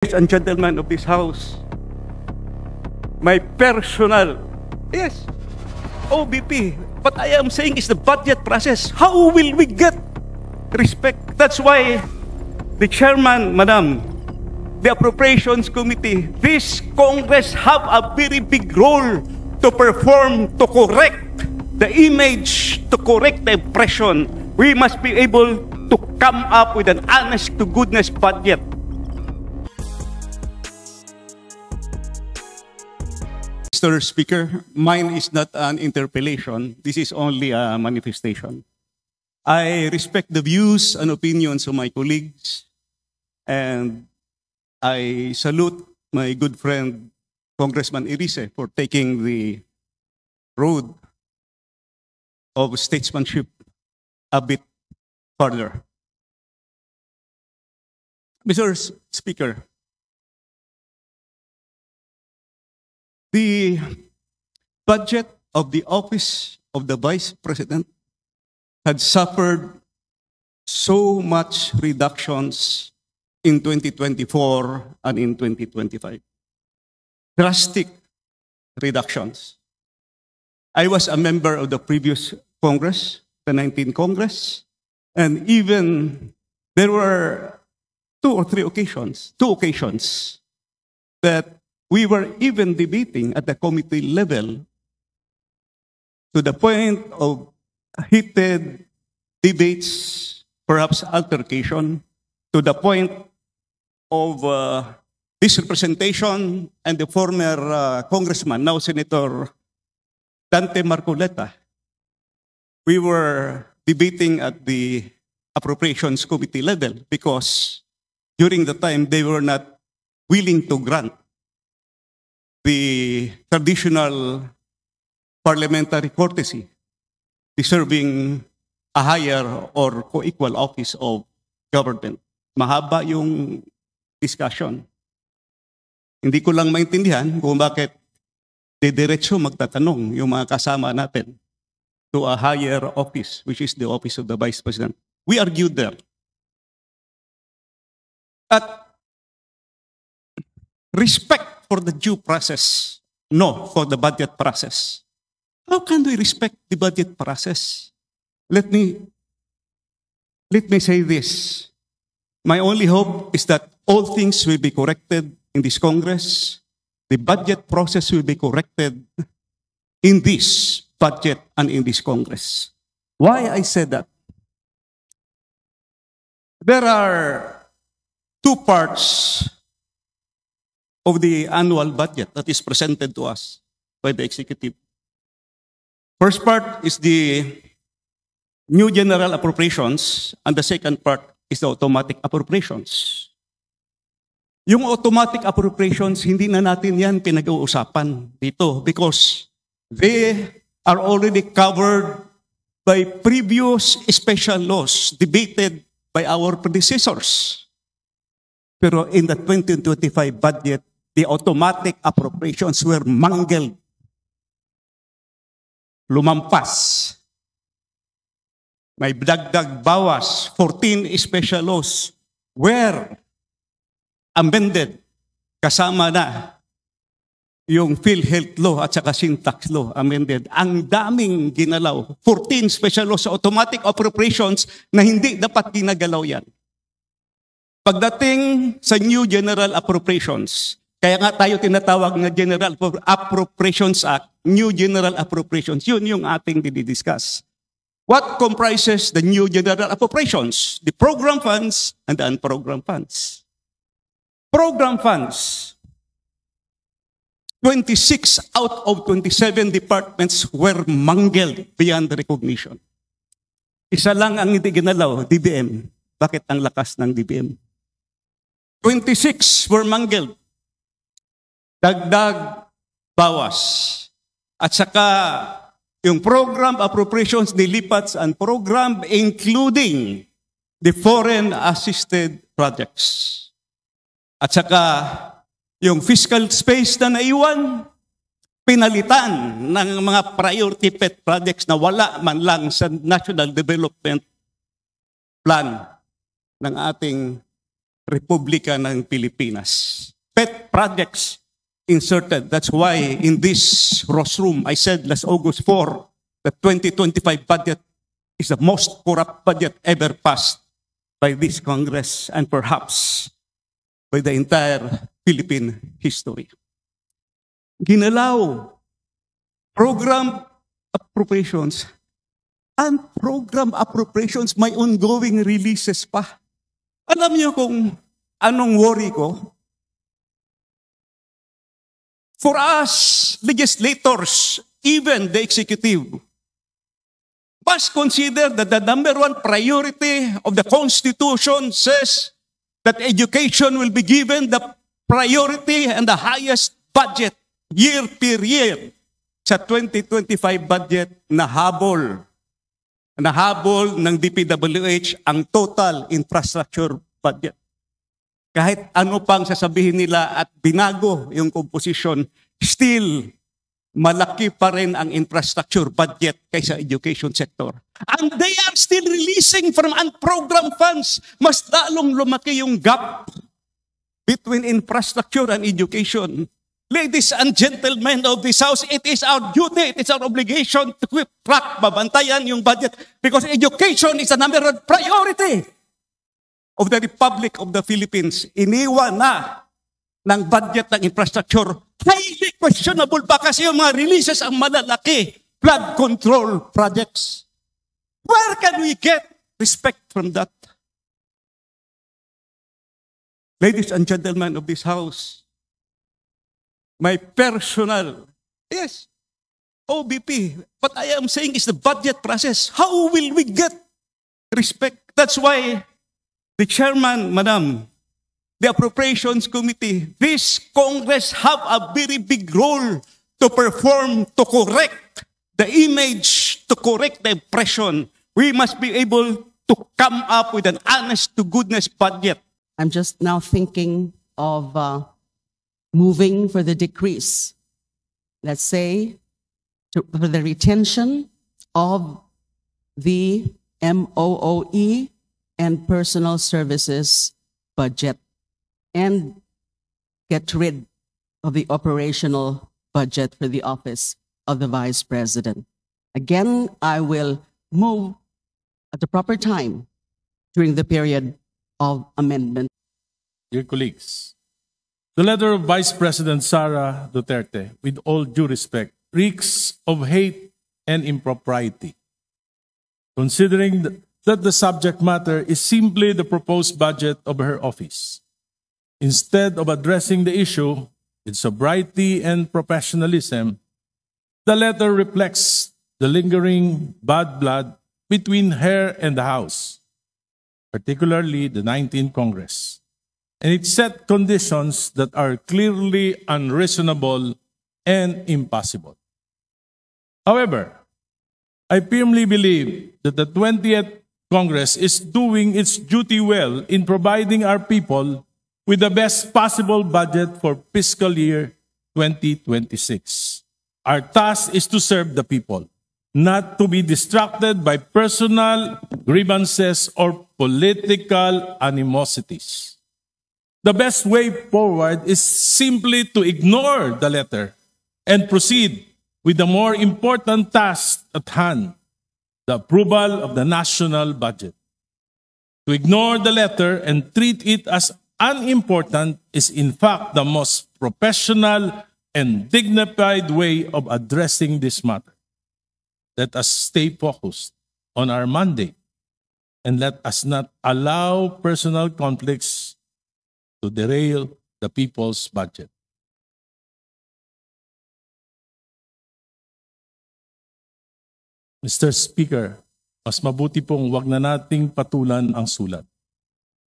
Ladies and gentlemen of this house, my personal, yes, OBP, what I am saying is the budget process. How will we get respect? That's why the chairman, madam, the appropriations committee, this Congress have a very big role to perform, to correct the image, to correct the impression. We must be able to come up with an honest to goodness budget. Mr. Speaker, mine is not an interpellation. This is only a manifestation. I respect the views and opinions of my colleagues, and I salute my good friend, Congressman Irice, for taking the road of statesmanship a bit further. Mr. Speaker, the budget of the Office of the Vice President had suffered so much reductions in 2024 and in 2025. Drastic reductions. I was a member of the previous Congress, the 19th Congress, and even there were two occasions that we were even debating at the committee level to the point of heated debates, perhaps altercation, to the point of disrepresentation, and the former congressman, now Senator Dante Marcoleta. We were debating at the appropriations committee level because during the time they were not willing to grant the traditional parliamentary courtesy, deserving a higher or co-equal office of government. Mahaba yung discussion. Hindi ko lang maintindihan kung bakit diretso magtatanong yung mga kasama natin to a higher office, which is the office of the Vice President. We argued there. At respect for the due process, no, for the budget process. How can we respect the budget process? Let me say this. My only hope is that all things will be corrected in this Congress. The budget process will be corrected in this budget and in this Congress. Why I said that? There are two parts of the annual budget that is presented to us by the executive. First part is the new general appropriations, and the second part is the automatic appropriations. Yung automatic appropriations, hindi na natin yan pinag-uusapan dito because they are already covered by previous special laws debated by our predecessors. Pero in the 2025 budget, the automatic appropriations were mangled. Lumampas. May dagdag bawas. 14 special laws were amended. Kasama na yung PhilHealth law at saka syntax law amended. Ang daming ginalaw. 14 special laws sa automatic appropriations na hindi dapat ginagalaw yan. Pagdating sa new general appropriations, kaya nga tayo tinatawag na General Appropriations Act, New General Appropriations, yun yung ating didiscuss. What comprises the new general appropriations? The program funds and the unprogrammed funds. Program funds, 26 out of 27 departments were mangled beyond recognition. Isa lang ang hindi ginalaw, DBM. Bakit ang lakas ng DBM? 26 were mangled. Dagdag bawas. At saka yung program appropriations nilipat sa program including the foreign assisted projects. At saka yung fiscal space na naiwan, pinalitan ng mga priority pet projects na wala man lang sa National Development Plan ng ating Republika ng Pilipinas. Pet projects inserted. That's why in this rostrum, I said last August 4, the 2025 budget is the most corrupt budget ever passed by this Congress and perhaps by the entire Philippine history. Ginalaw, program appropriations, and program appropriations may ongoing releases pa. Alam niyo kung anong worry ko? For us, legislators, even the executive, must consider that the number one priority of the Constitution says that education will be given the priority and the highest budget year per year. Sa 2025 budget, nahabol ng DPWH ang total infrastructure budget. Kahit ano pang sasabihin nila at binago yung composition, still malaki pa rin ang infrastructure budget kaysa education sector. And they are still releasing from unprogrammed funds. Mas lalong lumaki yung gap between infrastructure and education. Ladies and gentlemen of this House, it is our duty, it is our obligation to keep track, babantayan yung budget because education is the number one priority of the Republic of the Philippines. Iniwan na ng budget ng infrastructure. Highly questionable pa kasi yung mga releases ang malalaki. Flood control projects. Where can we get respect from that? Ladies and gentlemen of this House, my personal, yes, OBP. What I am saying is the budget process. How will we get respect? That's why the chairman, Madam, the Appropriations Committee, this Congress have a very big role to perform, to correct the image, to correct the impression. We must be able to come up with an honest-to-goodness budget. I'm just now thinking of moving for the decrease, let's say, for the retention of the MOOE and personal services budget and get rid of the operational budget for the office of the Vice President. Again, I will move at the proper time during the period of amendment. Dear colleagues, the letter of Vice President Sara Duterte, with all due respect, reeks of hate and impropriety. Considering that the subject matter is simply the proposed budget of her office, instead of addressing the issue with sobriety and professionalism, the letter reflects the lingering bad blood between her and the House, particularly the 19th Congress. And it set conditions that are clearly unreasonable and impossible. However, I firmly believe that the 20th Congress is doing its duty well in providing our people with the best possible budget for fiscal year 2026. Our task is to serve the people, not to be distracted by personal grievances or political animosities. The best way forward is simply to ignore the letter and proceed with the more important task at hand, the approval of the national budget. To ignore the letter and treat it as unimportant is in fact the most professional and dignified way of addressing this matter. Let us stay focused on our mandate and let us not allow personal conflicts to derail the people's budget. Mr. Speaker, mas mabuti pong wag na nating patulan ang sulat.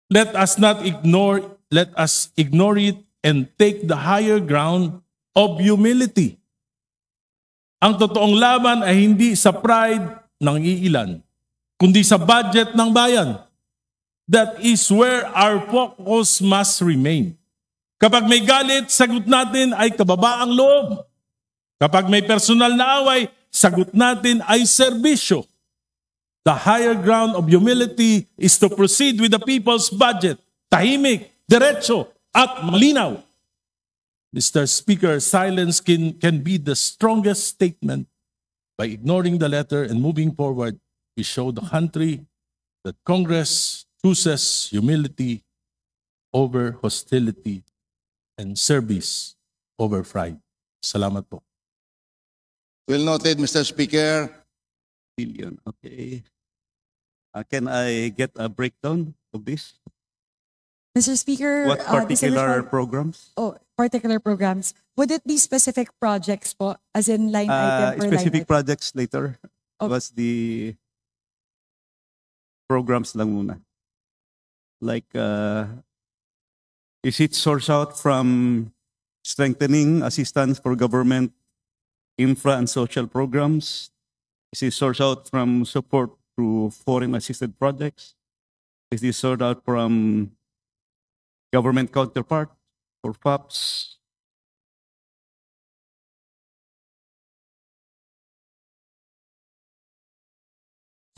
Let us ignore it and take the higher ground of humility. Ang totoong laban ay hindi sa pride ng iilan, kundi sa budget ng bayan. That is where our focus must remain. Kapag may galit, sagot natin ay kababaang loob. Kapag may personal na away, sagot natin ay serbisyo. The higher ground of humility is to proceed with the people's budget tahimik, diretso, at malinaw. Mr. Speaker, silence can be the strongest statement. By ignoring the letter and moving forward, we show the country that Congress chooses humility over hostility and service over pride. Salamat po. Well noted, Mr. Speaker. Billion. Okay. Can I get a breakdown of this? Mr. Speaker, What particular programs? particular programs. Would it be specific projects po, as in line item per Specific line item? projects later. Okay. Was the programs lang muna. Like, is it sourced out from strengthening assistance for government, infra and social programs? Is it sourced out from support through foreign assisted projects? Is it sourced out from government counterpart for FAPs?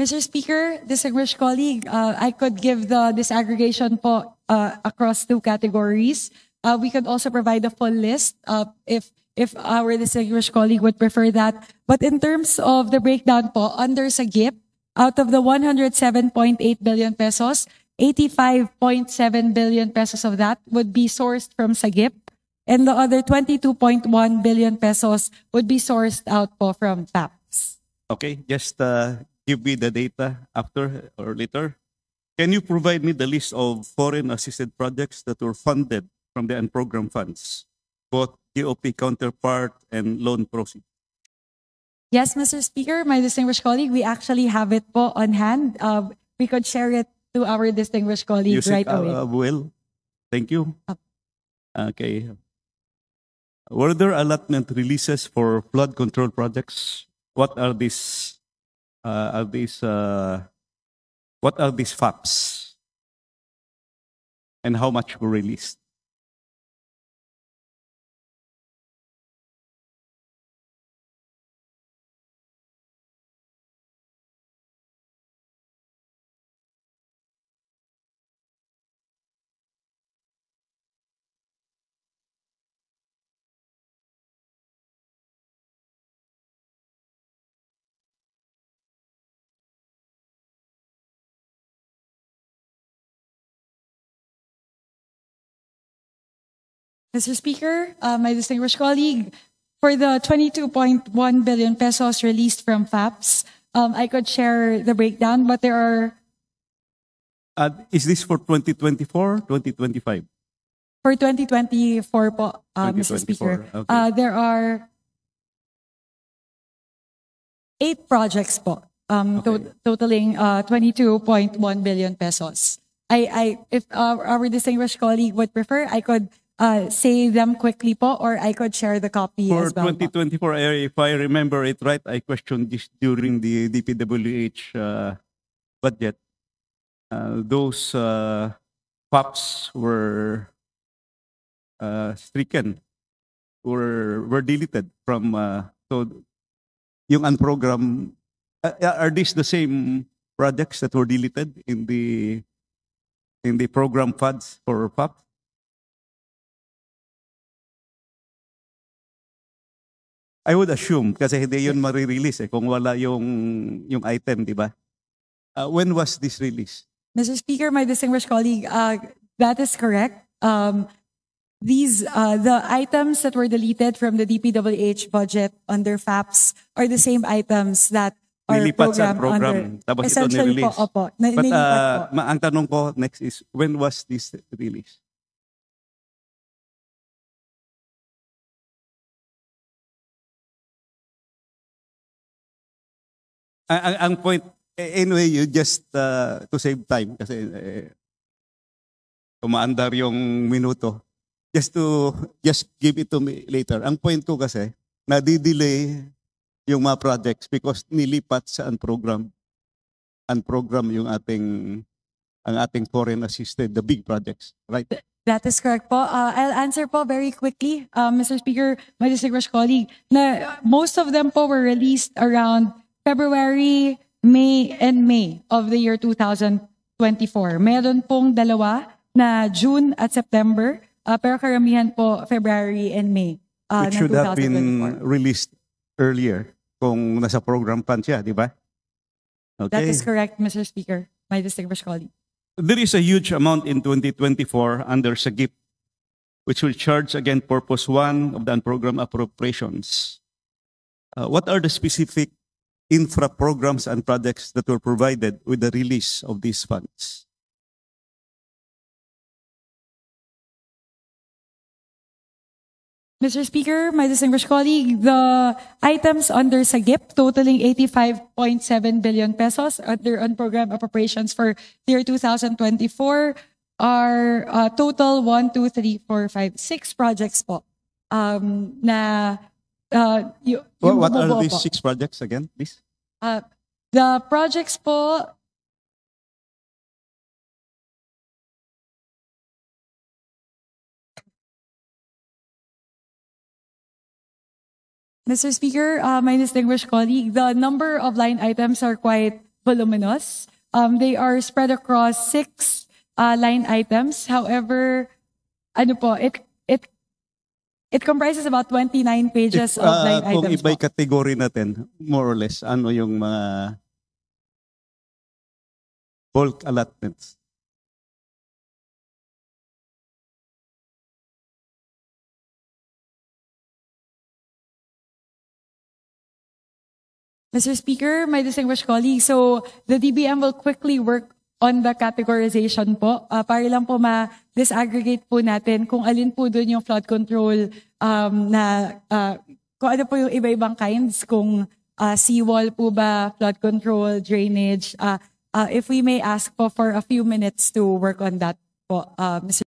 Mr. Speaker, distinguished colleague, I could give the disaggregation po across two categories. We could also provide a full list if our distinguished colleague would prefer that. But in terms of the breakdown po, under SAGIP, out of the 107.8 billion pesos, 85.7 billion pesos of that would be sourced from SAGIP, and the other 22.1 billion pesos would be sourced out po from FAPs. Okay, just give me the data after or later. Can you provide me the list of foreign assisted projects that were funded from the unprogrammed funds, both GOP counterpart and loan proceeds? Yes, Mr. Speaker, my distinguished colleague, we actually have it po on hand. We could share it to our distinguished colleague right away. Well, thank you. Okay. Were there allotment releases for flood control projects? What are these? What are these FAPs? And how much were released? Mr. Speaker, my distinguished colleague, for the 22.1 billion pesos released from FAPs, I could share the breakdown, but there are... Is this for 2024, 2025? For 2024 po, Mr. Speaker, 2024, okay. there are 8 projects po, totaling 22.1 billion pesos. If our distinguished colleague would prefer, I could say them quickly po, or I could share the copy For as well. 2024, if I remember it right, I questioned this during the DPWH budget. Those POPs were stricken, were deleted from, so yung unprogrammed, are these the same projects that were deleted in the program funds for POP? I would assume, kasi hindi yun marirelease kung wala yung item, di ba? When was this released? Mr. Speaker, my distinguished colleague, that is correct. The items that were deleted from the DPWH budget under FAPs are the same items that are Nilipat sa programmed under. tapos ito Essentially nirelease. po, opo. But Nilipat po. ang tanong ko next is, when was this released? Ang point, anyway, you just, to save time, kasi umaandar yung minuto, just give it to me later. Ang point ko kasi, nadidelay yung mga projects because nilipat sa unprogram yung ang ating foreign assisted, the big projects, right? That is correct po. I'll answer po very quickly, Mr. Speaker, my distinguished colleague, na most of them po were released around February, May of the year 2024. Meron pong dalawa na June at September, pero karamihan po February and May Which ng should have 2024. been released earlier kung nasa program plan siya, di ba? That Okay. is correct, Mr. Speaker, my distinguished colleague. There is a huge amount in 2024 under SAGIP, which will charge again Purpose 1 of the unprogrammed appropriations. What are the specific infra programs and projects that were provided with the release of these funds? Mr. Speaker, my distinguished colleague, the items under SAGIP totaling 85.7 billion pesos under unprogrammed appropriations for year 2024 are total 1, 2, 3, 4, 5, 6 projects po. Na yung What are bumubuo these po. 6 projects again, please? The projects po, Mr. Speaker, my distinguished colleague, the number of line items are quite voluminous. They are spread across 6 line items. However, ano po, it comprises about 29 pages of line Kung items iba'y po. category natin, more or less, ano yung mga bulk allotments? Mr. Speaker, my distinguished colleague, so the DBM will quickly work on the categorization po para lang po ma-disaggregate po natin kung alin po doon yung flood control kung ano po yung iba-ibang kinds, kung seawall po ba, flood control, drainage. If we may ask po for a few minutes to work on that po, Mr.